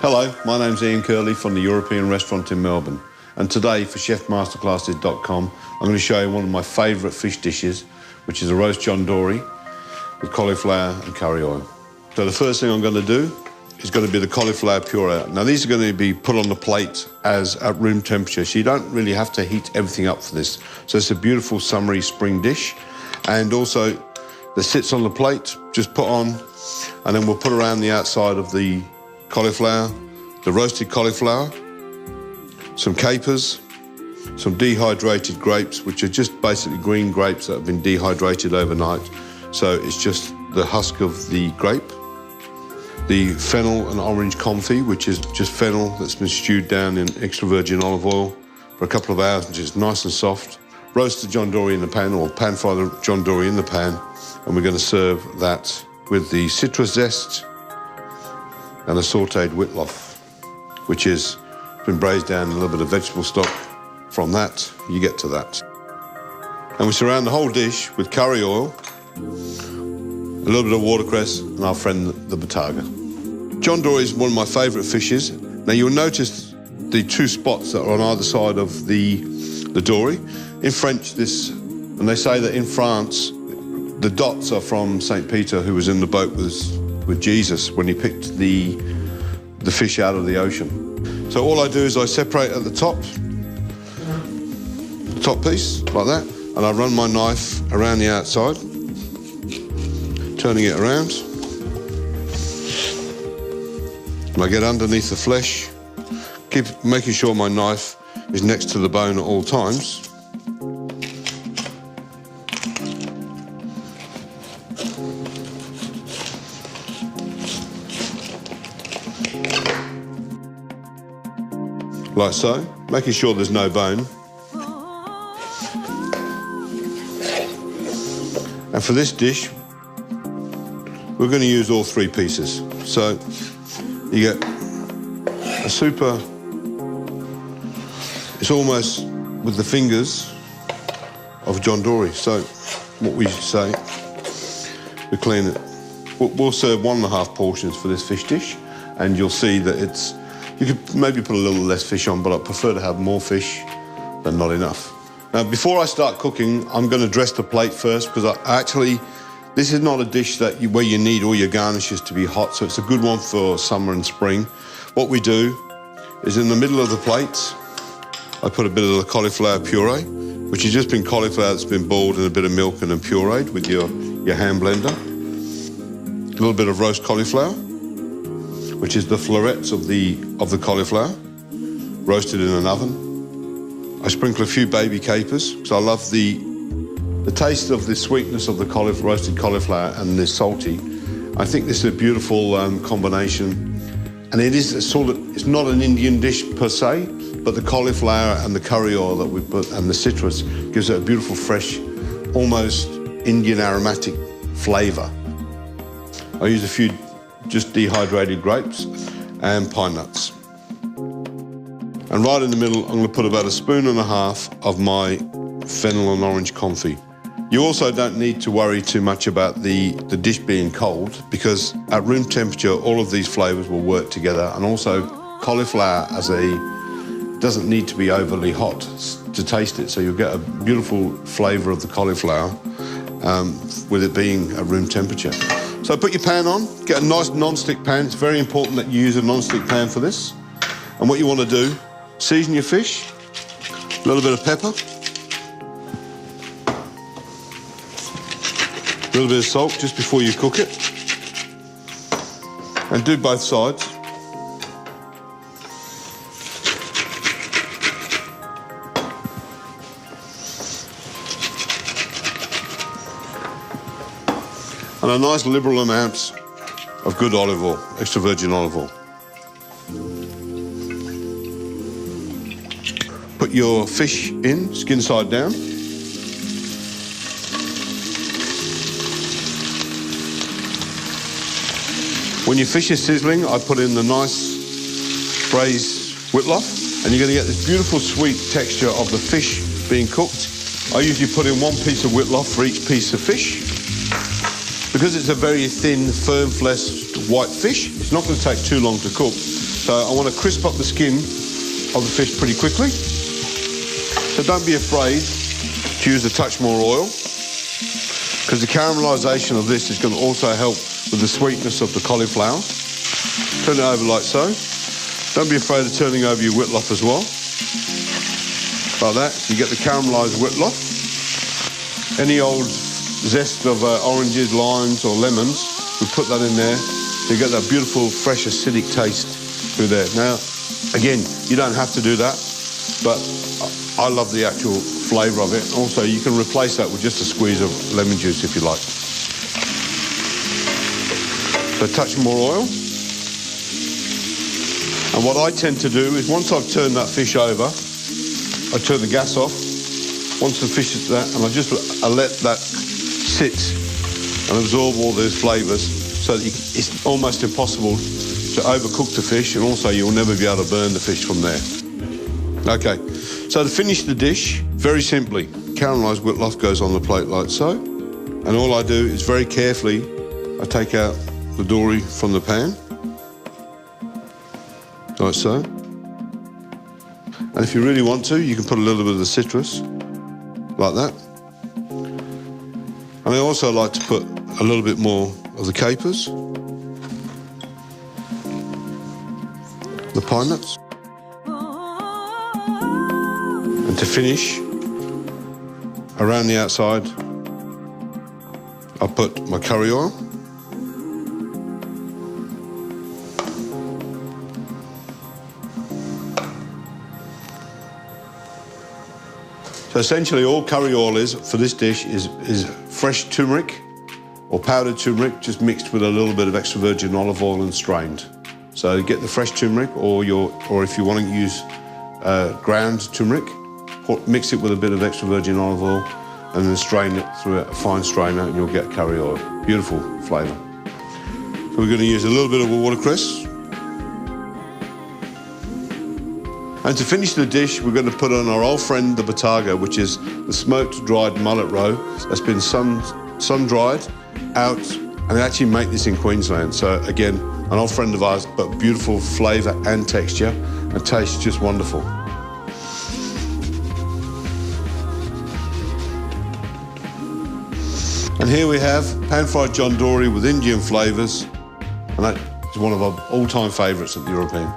Hello, my name's Ian Curley from the European Restaurant in Melbourne, and today for chefmasterclasses.com I'm going to show you one of my favourite fish dishes, which is a roast John Dory with cauliflower and curry oil. So the first thing I'm going to do is going to be the cauliflower puree. Now these are going to be put on the plate as at room temperature, so you don't really have to heat everything up for this. So it's a beautiful summery spring dish, and also that sits on the plate, just put on, and then we'll put around the outside of the cauliflower, the roasted cauliflower, some capers, some dehydrated grapes, which are just basically green grapes that have been dehydrated overnight. So it's just the husk of the grape, the fennel and orange confit, which is just fennel that's been stewed down in extra virgin olive oil for a couple of hours until it's nice and soft. Roast the John Dory in the pan, or pan fry the John Dory in the pan, and we're going to serve that with the citrus zest and a sautéed whitloff, which has been braised down in a little bit of vegetable stock. From that, you get to that. And we surround the whole dish with curry oil, a little bit of watercress, and our friend the bataga. John Dory is one of my favourite fishes. Now you'll notice the two spots that are on either side of the dory. In French, and they say that in France, the dots are from St. Peter, who was in the boat with Jesus when he picked the fish out of the ocean. So all I do is I separate at the top piece, like that, and I run my knife around the outside, turning it around. And I get underneath the flesh, keep making sure my knife is next to the bone at all times. Like so, making sure there's no bone. And for this dish, we're going to use all three pieces. So you get a super, it's almost with the fingers of John Dory. So what we say, we clean it. We'll serve 1.5 portions for this fish dish, and you'll see that you could maybe put a little less fish on, but I prefer to have more fish than not enough. Now, before I start cooking, I'm going to dress the plate first, because this is not a dish where you need all your garnishes to be hot, so it's a good one for summer and spring. What we do is in the middle of the plate, I put a bit of the cauliflower puree, which has just been cauliflower that's been boiled in a bit of milk and then pureed with your hand blender. A little bit of roast cauliflower, which is the florets of the cauliflower, roasted in an oven. I sprinkle a few baby capers, because I love the taste of the sweetness of the roasted cauliflower and the salty. I think this is a beautiful combination, and it's not an Indian dish per se, but the cauliflower and the curry oil that we put and the citrus gives it a beautiful, fresh, almost Indian aromatic flavour. I use a few just dehydrated grapes and pine nuts. And right in the middle, I'm going to put about 1.5 spoons of my fennel and orange confit. You also don't need to worry too much about the dish being cold, because at room temperature, all of these flavours will work together. And also, cauliflower doesn't need to be overly hot to taste it, so you'll get a beautiful flavour of the cauliflower with it being at room temperature. So put your pan on, get a nice non-stick pan. It's very important that you use a non-stick pan for this. And what you want to do, season your fish, a little bit of pepper, a little bit of salt just before you cook it, and do both sides. And a nice liberal amount of good olive oil, extra virgin olive oil. Put your fish in, skin side down. When your fish is sizzling, I put in the nice braised whitloff, and you're going to get this beautiful sweet texture of the fish being cooked. I usually put in 1 piece of whitloff for each piece of fish. Because it's a very thin, firm-fleshed white fish, it's not going to take too long to cook. So I want to crisp up the skin of the fish pretty quickly. So don't be afraid to use a touch more oil, because the caramelisation of this is going to also help with the sweetness of the cauliflower. Turn it over like so. Don't be afraid of turning over your whitloff as well. Like that, you get the caramelised whitloff. Any old zest of oranges, limes or lemons, we put that in there. So you get that beautiful, fresh, acidic taste through there. Now, again, you don't have to do that, but I love the actual flavour of it. Also, you can replace that with just a squeeze of lemon juice if you like. So a touch more oil. And what I tend to do is once I've turned that fish over, I turn the gas off. Once the fish is that, and I let that sit and absorb all those flavours, so that it's almost impossible to overcook the fish, and also you'll never be able to burn the fish from there. Okay, so to finish the dish, very simply, caramelised whitloff goes on the plate like so, and all I do is very carefully, I take out the dory from the pan, like so. And if you really want to, you can put a little bit of the citrus, like that. And I also like to put a little bit more of the capers, the pine nuts. And to finish, around the outside, I'll put my curry oil. So essentially all curry oil is, for this dish, is fresh turmeric or powdered turmeric, just mixed with a little bit of extra virgin olive oil and strained. So get the fresh turmeric, or if you want to use ground turmeric, mix it with a bit of extra virgin olive oil and then strain it through a fine strainer and you'll get curry oil. Beautiful flavour. So we're going to use a little bit of watercress. And to finish the dish, we're going to put on our old friend, the bataga, which is the smoked dried mullet roe that's been sun-dried out, and they actually make this in Queensland. So again, an old friend of ours, but beautiful flavour and texture, and tastes just wonderful. And here we have pan-fried John Dory with Indian flavours, and that is one of our all-time favourites at the European.